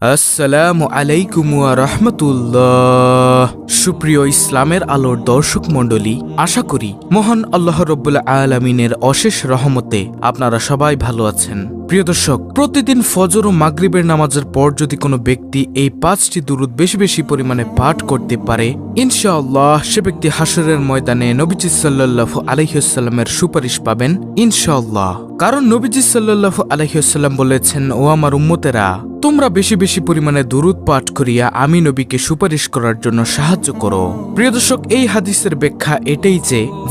আসসালামু আলাইকুম ওয়া রাহমাতুল্লাহ। সুপ্রিয় ইসলামের আলোর দর্শক মণ্ডলী, আশা করি মহান আল্লাহ রাব্বুল আলামিনের অশেষ রহমতে আপনারা সবাই ভালো আছেন। প্রিয় দর্শক, প্রতিদিন ফজর ও মাগরিবের নামাজের পর যদি কোনো ব্যক্তি এই 5টি দুরূদ বেশি বেশি পরিমাণে পাঠ করতে পারে, ইনশাআল্লাহ সে ব্যক্তি হাশরের ময়দানে নবীজি সাল্লাল্লাহু আলাইহি ওয়াসাল্লামের সুপারিশ পাবেন ইনশাআল্লাহ। কারণ নবীজি সাল্লাল্লাহু আলাইহি ওয়াসাল্লাম বলেছেন, ও আমার উম্মতেরা, তোমরা বেশি বেশি পরিমাণে দুরূদ পাঠ করিয়া আমি নবীকে সুপারিশ করার জন্য সাহায্য করো। প্রিয় দর্শক, এই হাদিসের ব্যাখ্যা এটাই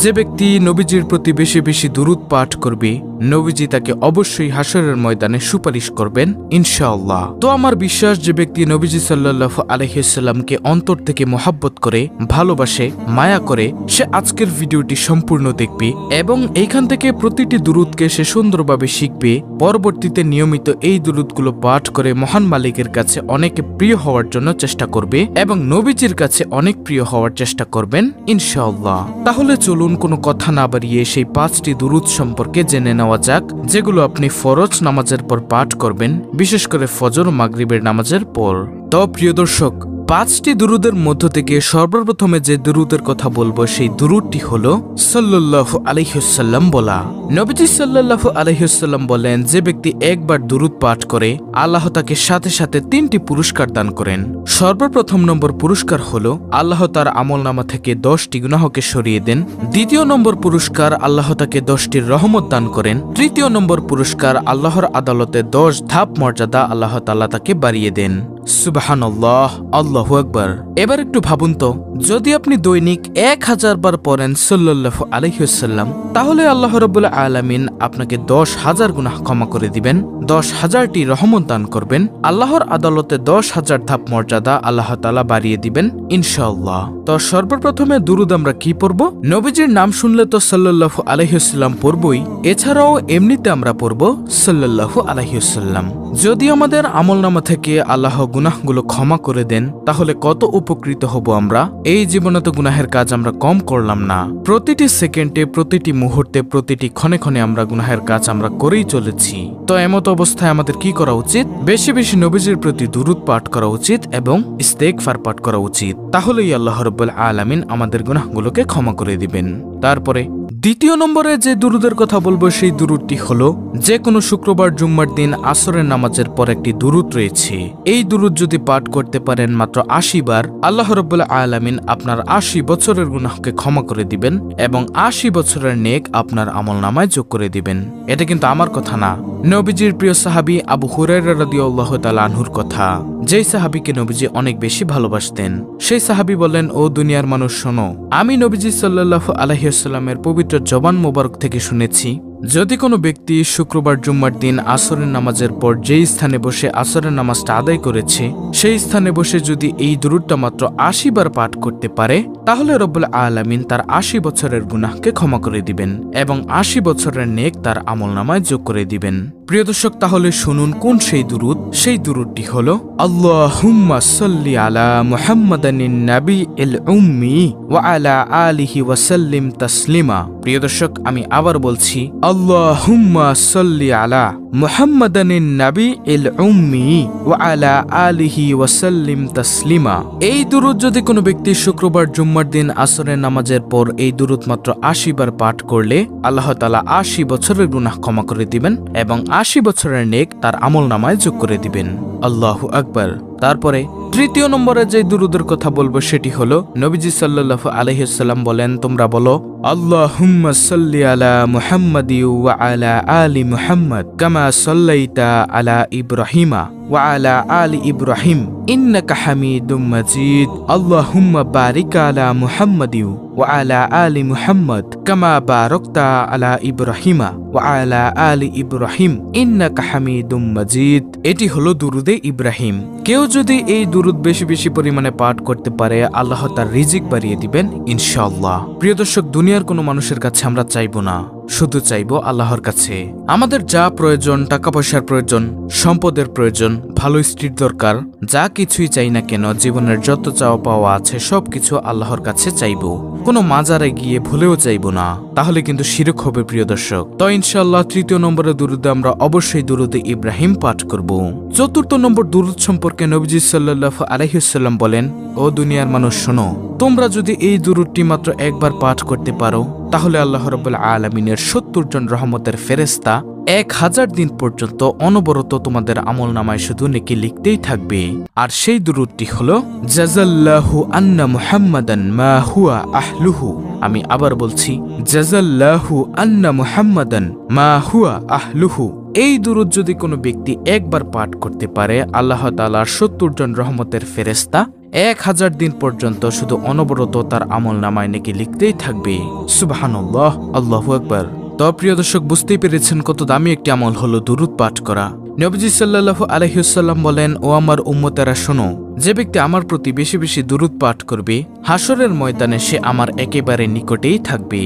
যে ব্যক্তি নবীজির প্রতি বেশি বেশি দুরূদ পাঠ করবে, নবীজি তাকে অবশ্যই হাশরের ময়দানে সুপারিশ করবেন ইনশাআল্লাহ। তো আমার বিশ্বাস, যে ব্যক্তি নবীজি সাল্লাল্লাহু আলাইহি ওয়াসাল্লামকে অন্তর থেকে মোহাব্বত করে, ভালোবাসে, মায়া করে, সে আজকের ভিডিওটি সম্পূর্ণ দেখবে এবং এইখান থেকে প্রতিটি দুরূদকে সে সুন্দরভাবে শিখবে। পরবর্তীতে নিয়মিত এই দুরূদগুলো পাঠ করে মহান মালিকের কাছে অনেক প্রিয় হওয়ার জন্য চেষ্টা করবে এবং নবীজির কাছে অনেক প্রিয় হওয়ার চেষ্টা করবেন ইনশাআল্লাহ। তাহলে চলুন কোনো কথা না বাড়িয়ে সেই 5টি দুরূদ সম্পর্কে জেনে নেওয়া যাক, যেগুলো আপনি ফরজ নামাজের পর পাঠ করবেন, বিশেষ করে ফজর ও মাগরিবের নামাজের পর। তো প্রিয় দর্শক, 5টি দুরূদের মধ্য থেকে সর্বপ্রথমে যে দুরূদের কথা বলবো, সেই দুরূদটি হলো সাল্লাল্লাহু আলাইহি ওয়াসাল্লাম বলা। নবীজি সাল্লাল্লাহু আলাইহি ওয়াসাল্লাম বলেন, যে ব্যক্তি একবার দুরূদ পাঠ করে, আল্লাহ তাকে সাথে সাথে 3টি পুরস্কার দান করেন। সর্বপ্রথম নম্বর পুরস্কার হলো আল্লাহ তার আমলনামা থেকে 10টি গুনাহকে সরিয়ে দেন। দ্বিতীয় নম্বর পুরস্কার, আল্লাহ তাকে 10টির রহমত দান করেন। তৃতীয় নম্বর পুরস্কার, আল্লাহর আদালতে 10 ধাপ মর্যাদা আল্লাহ তাআলা তাকে বাড়িয়ে দেন। সুবহানাল্লাহ, আল্লাহু আকবার। এবার একটু ভাবুন তো, যদি আপনি দৈনিক 1000 বার পড়েন সাল্লাল্লাহু আলাইহি ওয়াসাল্লাম, তাহলে আল্লাহ রাব্বুল আলামিন আপনাকে 10,000 গুনাহ ক্ষমা করে দিবেন, 10,000টি রহমত দান করবেন, আল্লাহর আদালতে 10,000 ধাপ মর্যাদা আল্লাহ তাআলা বাড়িয়ে দিবেন ইনশাআল্লাহ। তো সর্বপ্রথমে দুরূদ আমরা কি পড়ব? নবীজির নাম শুনলে তো সাল্লাল্লাহু আলাইহি ওয়াসাল্লাম পড়বই, এছাড়াও এমনিতে আমরা পড়ব সাল্লাল্লাহু আলাইহি ওয়াসাল্লাম। যদি আমাদের আমলনামা থেকে আল্লাহ গুনাহগুলো ক্ষমা করে দেন, তাহলে কত উপকৃত হব আমরা। এই জীবনে তো গুনাহের কাজ আমরা কম করলাম না, প্রতিটি সেকেন্ডে, প্রতিটি মুহূর্তে, প্রতিটি ক্ষণে ক্ষণে আমরা গুনাহের কাজ আমরা করেই চলেছি। তো এমত অবস্থায় আমাদের কি করা উচিত? বেশি বেশি নবীজির প্রতি দুরূদ পাঠ করা উচিত এবং ইস্তেগফার পাঠ করা উচিত। তাহলেই আল্লাহ রাব্বুল আলামিন আমাদের গুনাহগুলোকে ক্ষমা করে দিবেন। তারপরে দ্বিতীয় নম্বরে যে দুরূদের কথা বলবো, সেই দুরূদটি হলো, যে কোনো শুক্রবার জুম্মার দিন আসরের নামাজের পর একটি দুরূদ রয়েছে। এই দুরূদ যদি পাঠ করতে পারেন মাত্র 80 বার, আল্লাহ রাব্বুল আলামিন আপনার 80 বছরের গুনাহকে ক্ষমা করে দিবেন এবং 80 বছরের নেক আপনার আমলনামায় যোগ করে দিবেন। এটা কিন্তু আমার কথা না, নবীজির প্রিয় সাহাবী আবু হুরায়রা রাদিয়াল্লাহু তাআলা আনহুর কথা। যেই সাহাবীকে নবীজি অনেক বেশি ভালোবাসতেন, সেই সাহাবী বলেন, ও দুনিয়ার মানুষ শোনো, আমি নবীজি সাল্লাল্লাহু আলাইহি ওয়াসাল্লামের পবিত্র জবান মোবারক থেকে শুনেছি, যদি কোনো ব্যক্তি শুক্রবার জুম্মার দিন আসরের নামাজের পর যেই স্থানে বসে আসরের নামাজটা আদায় করেছে, সেই স্থানে বসে যদি এই দুরূদটা মাত্র 80 বার পাঠ করতে পারে, তাহলে রব্বুল আলামিন তার 80 বছরের গুনাহকে ক্ষমা করে দিবেন এবং 80 বছরের নেক তার আমলনামায় যোগ করে দিবেন। প্রিয় দর্শক, তাহলে শুনুন কোন সেই দুরূদ। সেই দুরূদটি হলো, আল্লাহুম্মা সাল্লি আলা মুহাম্মাদানিন নাবিয়িল উম্মি ওয়া আলা আলিহি ওয়া সাল্লিম তাসলিমা। প্রিয় দর্শক, আমি আবার বলছি, আল্লাহুম্মা সাল্লি আলা মুহাম্মাদানিন নাবিয়িল উম্মি ওয়া আলা আলিহি ওয়া সাল্লিম তাসলিমা। এই দুরূদ যদি কোনো ব্যক্তি শুক্রবার জুম্মার দিন আসরের নামাজের পর এই দুরূদ মাত্র 80 বার পাঠ করলে, আল্লাহ তাআলা 80 বছরের গুনাহ ক্ষমা করে দিবেন এবং 80 বছরের নেক তার আমলনামায় যোগ করে দিবেন। আল্লাহু আকবার। তারপরে তৃতীয় নম্বরে যে দুরূদের কথা বলবো, সেটি হলো, নবীজি সাল্লাল্লাহু আলাইহি ওয়াসাল্লাম বলেন, তোমরা বলো, আল্লাহুম্মা সাল্লি আলা মুহাম্মাদি ওয়া আলা আলি মুহাম্মাদ কামা সাল্লাইতা আলা ইব্রাহিমা ওয়া আলা আলি ইব্রাহিম ইন্নাকা হামিদুম মাজিদ। আল্লাহুম্মা বারিক আলা মুহাম্মাদি ওয়া আলা আলি মুহাম্মাদ কামা বারাকতা আলা ইব্রাহিমা ওয়া আলা আলি ইব্রাহিম ইন্নাকা হামিদুম মাজিদ। এটি হলো দুরূদে ইব্রাহিম। কেউ যদি এই দুরূদ বেশি বেশি পরিমাণে পাঠ করতে পারে, আল্লাহ তার রিজিক বাড়িয়ে দিবেন ইনশাআল্লাহ। প্রিয় দর্শক, দুনিয়ার কোনো মানুষের কাছে আমরা চাইবো না, শুধু চাইবো আল্লাহর কাছে। আমাদের যা প্রয়োজন, টাকা পয়সার প্রয়োজন, সম্পদের প্রয়োজন, ভালো স্ত্রীর দরকার, যা কিছুই চাই না কেন, জীবনের যত চাওয়া পাওয়া আছে সবকিছু আল্লাহর কাছে চাইবো, কোনো মাজারে গিয়ে ভুলেও চাইবো না, তাহলে কিন্তু শিরক হবে প্রিয় দর্শক। তো ইনশাআল্লাহ ৩য় নম্বরের দুরুদে আমরা অবশ্যই দুরুদে ইব্রাহিম পাঠ করব। ৪র্থ নম্বর দুরুদ সম্পর্কে নবীজি সাল্লাল্লাহু আলাইহি ওয়াসাল্লাম বলেন, ও দুনিয়ার মানুষ শোনো, তোমরা যদি এই দুরুদটি মাত্র একবার পাঠ করতে পারো তাহলে আল্লাহ রাব্বুল আলামিনের ৭০ জন রহমতের ফেরেশতা ১০০০ দিন পর্যন্ত অনবরত তোমাদের আমলনামায় শুধু নেকি লিখতেই থাকবে। আর সেই দুরুদটি হলো জাযাল্লাহু আন্না মুহাম্মাদান মা হুয়া আহলুহু। আমি আবার বলছি, জাযাল্লাহু আন্না মুহাম্মাদান মা হুয়া আহলুহু। এই দুরুদ যদি কোনো ব্যক্তি একবার পাঠ করতে পারে, আল্লাহ তাআলার ৭০ জন রহমতের ফেরেশতা ১০০০ দিন পর্যন্ত শুধু অনবরত তার আমলনামায় নেকি লিখতেই থাকবে। সুবহানাল্লাহ, আল্লাহু আকবার। তো প্রিয় দর্শক, বুঝতেই পেরেছেন কত দামি একটি আমল হলো দুরুদ পাঠ করা। নবীজি সাল্লাল্লাহু আলাইহি ওয়াসাল্লাম বলেন, ও আমার উম্মতেরা শোনো, যে ব্যক্তি আমার প্রতি বেশি বেশি দুরুদ পাঠ করবে হাসরের ময়দানে সে আমার একেবারে নিকটেই থাকবে।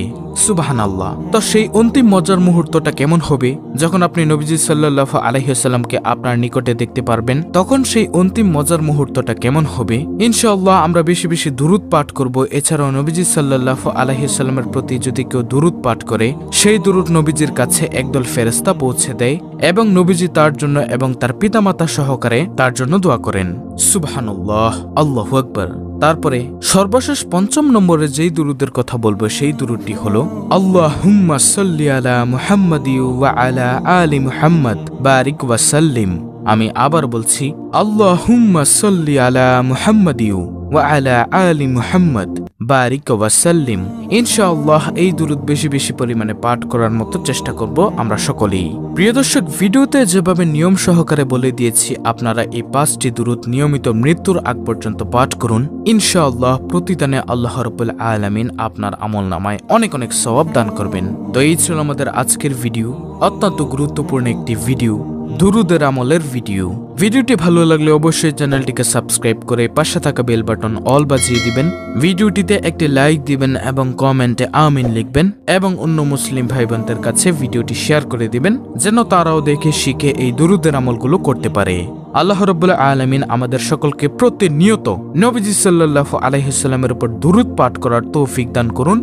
সুবহানাল্লাহ। তো সেই অন্তিম মজার মুহূর্তটা কেমন হবে যখন আপনি নবীজি সাল্লাল্লাহু আলাইহি ওয়াসাল্লামকে আপনার নিকটে দেখতে পারবেন? তখন সেই অন্তিম মজার মুহূর্তটা কেমন হবে? ইনশাআল্লাহ আমরা বেশি বেশি দুরুদ পাঠ করব। এছাড়াও নবীজি সাল্লাল্লাহু আলাইহি ওয়াসাল্লামের প্রতি যদি কেউ দুরুদ পাঠ করে, সেই দুরুদ নবীজির কাছে একদল ফেরেশতা পৌঁছে দেয় এবং নবীজি তার জন্য এবং তার পিতামাতা সহকারে তার জন্য দোয়া করেন। সুবহানাল্লাহ, আল্লাহু আকবার। তারপরে সর্বশেষ ৫ম নম্বরে যেই দুরুদের কথা বলবো সেই দুরুদটি হলো আল্লাহুম্মা সাল্লি আলা মুহাম্মাদি ওয়া আলা আলি মুহাম্মাদ বারিক ওয়া সাল্লিম। আমি আবার বলছি, আল্লাহুম্মা সাল্লি আলা মুহাম্মাদি ওয়া আলা আলি মুহাম্মাদ বারিক ওয়া সাল্লিম। ইনশাআল্লাহ এই দুরুদ বেশি বেশি পরিমাণে পাঠ করার মতো চেষ্টা করব আমরা সকলেই। প্রিয় দর্শক, ভিডিওতে যেভাবে নিয়ম সহকারে বলে দিয়েছি আপনারা এই ৫টি দুরুদ নিয়মিত মৃত্যুর আগ পর্যন্ত পাঠ করুন। ইনশাআল্লাহ প্রতিদানে আল্লাহ রাব্বুল আলামিন আপনার আমলনামায় অনেক অনেক সওয়াব দান করবেন। তো এই ছিল আমাদের আজকের ভিডিও, অত্যন্ত গুরুত্বপূর্ণ একটি ভিডিও, দুরুদের আমলের ভিডিও। ভিডিওটি ভালো লাগলে অবশ্যই চ্যানেলটিকে সাবস্ক্রাইব করে পাশে থাকা বেল বাটন অল বাজিয়ে দিবেন, ভিডিওটিতে একটি লাইক দিবেন এবং কমেন্টে আমিন লিখবেন এবং অন্য মুসলিম ভাই বোনদের কাছে ভিডিওটি শেয়ার করে দিবেন যেন তারাও দেখে শিখে এই দুরুদের আমলগুলো করতে পারে। আল্লাহ রাব্বুল আলামিন আমাদের সকলকে প্রতিনিয়ত নবীজি সাল্লাল্লাহু আলাইহি ওয়াসাল্লামের উপর দুরুদ পাঠ করার তৌফিক দান করুন।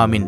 আমিন।